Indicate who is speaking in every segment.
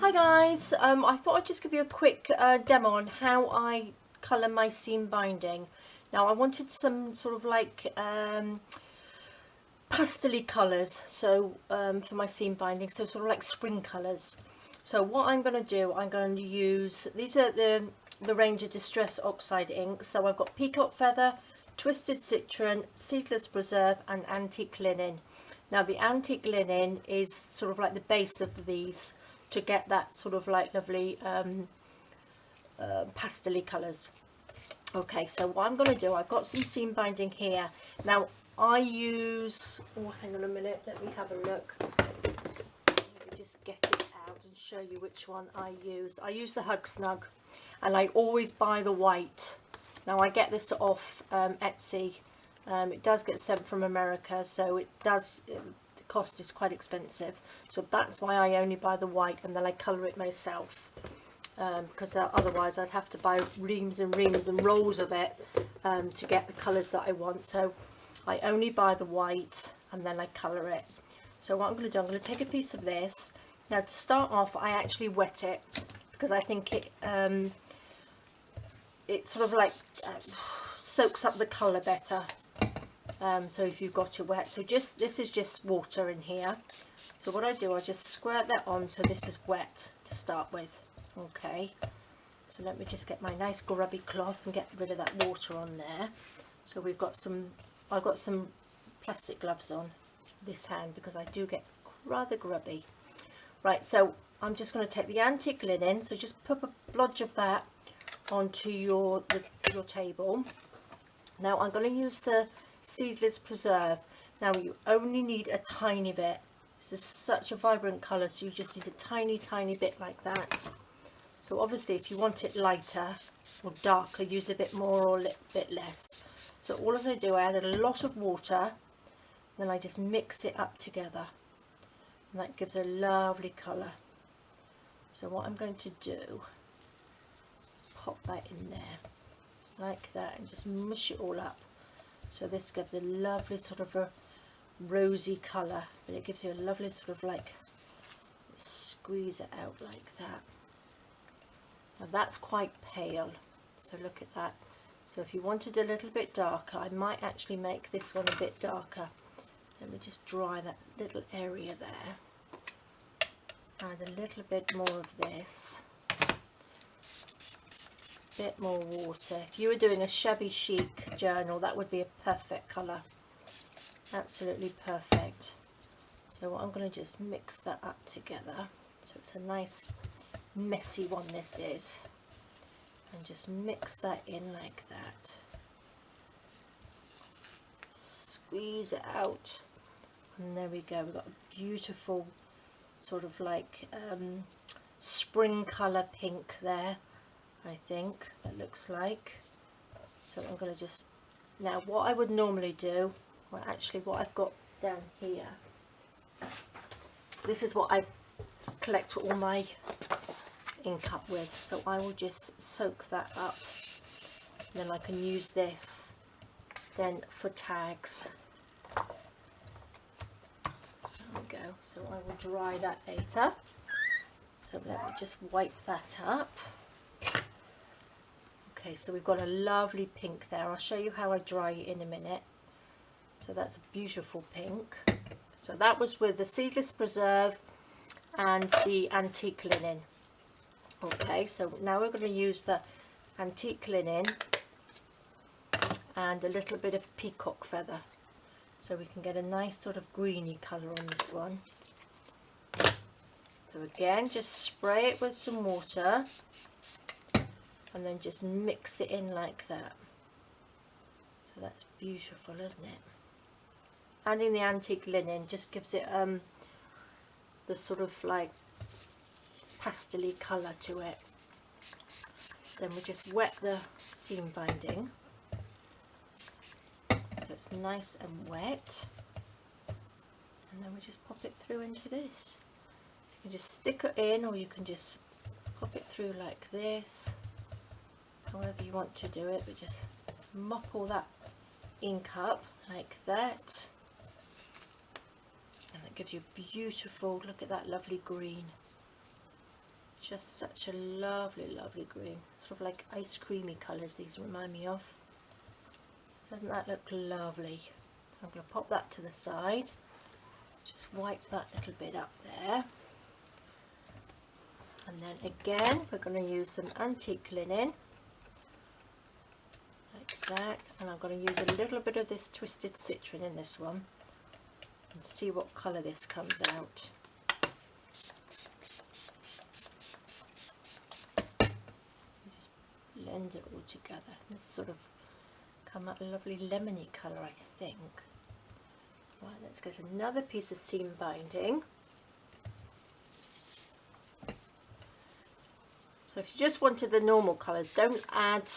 Speaker 1: Hi guys, I thought I'd just give you a quick demo on how I colour my seam binding. Now I wanted some sort of like pastel-y colours for my seam binding, so sort of like spring colours. So what I'm going to do, I'm going to use, these are the range of Distress Oxide inks. So I've got Peacock Feather, Twisted Citron, Seedless Preserve and Antique Linen. Now the Antique Linen is sort of like the base of these to get that sort of like lovely pastel-y colours. Okay, so what I'm going to do, I've got some seam binding here. Now I use, oh hang on a minute, let me have a look. Let me just get it out and show you which one I use. I use the Hug Snug and I always buy the white. Now I get this off Etsy. It does get sent from America, so the cost is quite expensive, so that's why I only buy the white and then I colour it myself, because otherwise I'd have to buy reams and reams and rolls of it to get the colours that I want. So I only buy the white and then I colour it. So what I'm going to do, I'm going to take a piece of this. Now to start off, I actually wet it because I think it sort of like soaks up the colour better. So if you've got it wet, so this is just water in here. So what I do, I just squirt that on, so this is wet to start with. Okay, so let me just get my nice grubby cloth and get rid of that water on there. So I've got some plastic gloves on this hand because I do get rather grubby. Right, so I'm just going to take the Antique Linen, so just put a blodge of that onto your table. Now I'm going to use the Seedless Preserve. Now you only need a tiny bit. This is such a vibrant colour, so you just need a tiny bit like that. So obviously if you want it lighter or darker, use a bit more or a bit less. So all as I do, I add a lot of water, then I just mix it up together, and that gives a lovely colour. So what I'm going to do, pop that in there like that and just mush it all up. So this gives a lovely sort of a rosy colour, but it gives you a lovely sort of like, squeeze it out like that. Now that's quite pale, so look at that. So if you wanted a little bit darker, I might actually make this one a bit darker. Let me just dry that little area there. Add a little bit more of this. Bit more water. If you were doing a shabby chic journal, that would be a perfect colour, absolutely perfect. So what I'm going to just mix that up together, so it's a nice messy one this is, and just mix that in like that, squeeze it out, and there we go. We've got a beautiful sort of like spring colour pink there, I think that looks like. So I'm going to just, now what I would normally do, well actually what I've got down here, this is what I collect all my ink up with, so I will just soak that up, and then I can use this then for tags. There we go, so I will dry that later. So let me just wipe that up. Okay, so we've got a lovely pink there. I'll show you how I dry it in a minute. So that's a beautiful pink. So that was with the Seedless Preserve and the Antique Linen. Okay, so now we're going to use the Antique Linen and a little bit of Peacock Feather, so we can get a nice sort of greeny colour on this one. So again, just spray it with some water and then just mix it in like that. So that's beautiful, isn't it? Adding the Antique Linen just gives it the sort of like pastel-y colour to it. Then we just wet the seam binding so it's nice and wet, and then we just pop it through into this. You can just stick it in, or you can just pop it through like this, however you want to do it, but just mop all that ink up like that, and that gives you beautiful, look at that lovely green. Just such a lovely, lovely green. Sort of like ice creamy colours these remind me of. Doesn't that look lovely? I'm going to pop that to the side. Just wipe that little bit up there. And then again, we're going to use some antique linen. Like that. And I'm going to use a little bit of this twisted citron in this one. And see what colour this comes out. Just blend it all together. This sort of come out a lovely lemony colour, I think. Right, let's get another piece of seam binding. So if you just wanted the normal colours, don't add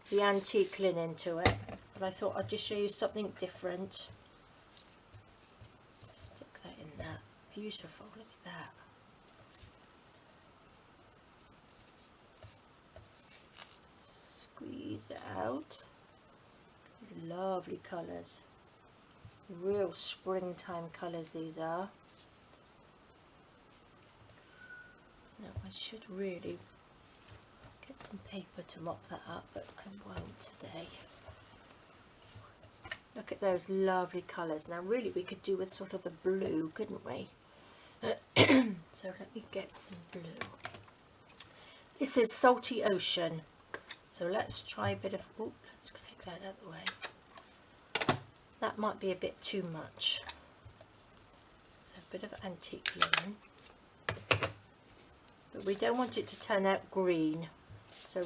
Speaker 1: the antique linen to it. But I thought I'd just show you something different. Stick that in there. Beautiful, look at that. Squeeze it out. These lovely colours. Real springtime colours these are. Now I should really get some paper to mop that up, but I won't today. Look at those lovely colours. Now really we could do with sort of a blue, couldn't we? So let me get some blue. This is Salty Ocean. So let's try a bit of, oh, let's take that out of the way. That might be a bit too much. So a bit of antique linen. But we don't want it to turn out green, so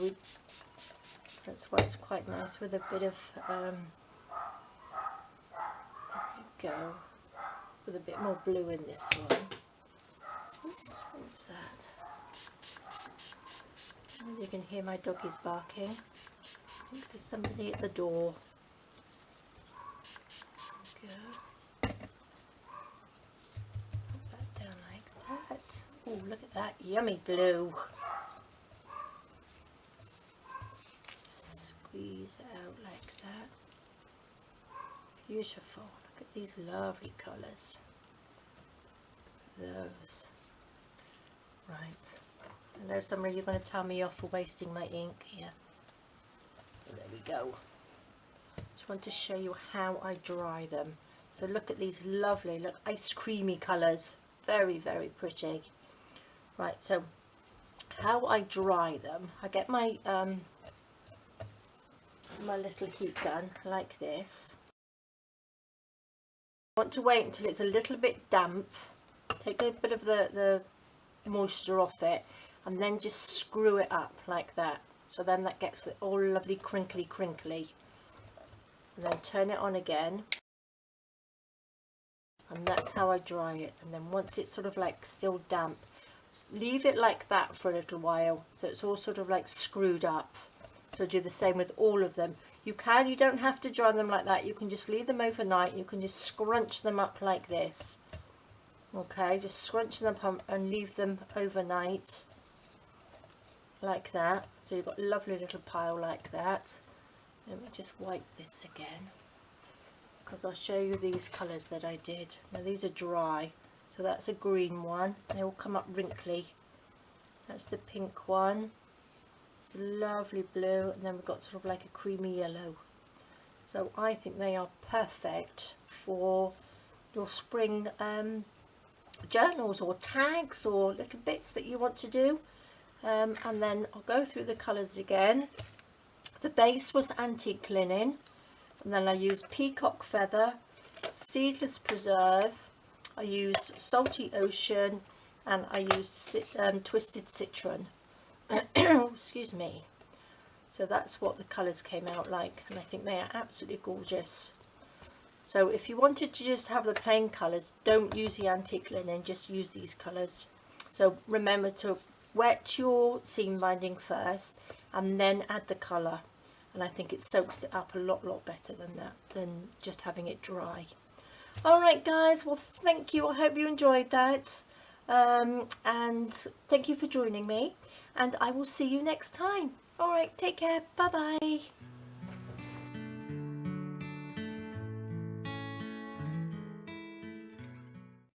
Speaker 1: that's why it's quite nice with a bit of there we go, with a bit more blue in this one. Oops, what was that? And you can hear my doggies barking. I think there's somebody at the door. There we go. Put that down like that. Oh, look at that yummy blue. Squeeze it out like that. Beautiful. Look at these lovely colours. Those. Right. I know some of you are going to tell me off for wasting my ink here. There we go. Just want to show you how I dry them. So look at these lovely, look, ice creamy colours. Very, very pretty. Right, so how I dry them, I get my my little heat gun like this. I want to wait until it's a little bit damp, take a bit of the moisture off it, and then just screw it up like that. So then that gets it all lovely crinkly. And then turn it on again. And that's how I dry it. And then once it's sort of like still damp, leave it like that for a little while, so it's all sort of like screwed up. So do the same with all of them. You don't have to dry them like that. You can just leave them overnight. You can just scrunch them up like this. Okay, just scrunch them up and leave them overnight like that. So you've got a lovely little pile like that. Let me just wipe this again, because I'll show you these colours that I did. Now these are dry. So that's a green one. They all come up wrinkly. That's the pink one. The lovely blue, and then we've got sort of like a creamy yellow. So I think they are perfect for your spring journals or tags or little bits that you want to do. And then I'll go through the colours again. The base was antique linen, and then I used peacock feather, seedless preserve, I used Salty Ocean, and I used twisted citron. Excuse me. So that's what the colours came out like, and I think they are absolutely gorgeous. So if you wanted to just have the plain colours, don't use the antique linen, just use these colours. So remember to wet your seam binding first and then add the colour, and I think it soaks it up a lot better than that, than just having it dry. Alright guys, well thank you, I hope you enjoyed that, and thank you for joining me, and I will see you next time. Alright, take care, bye bye.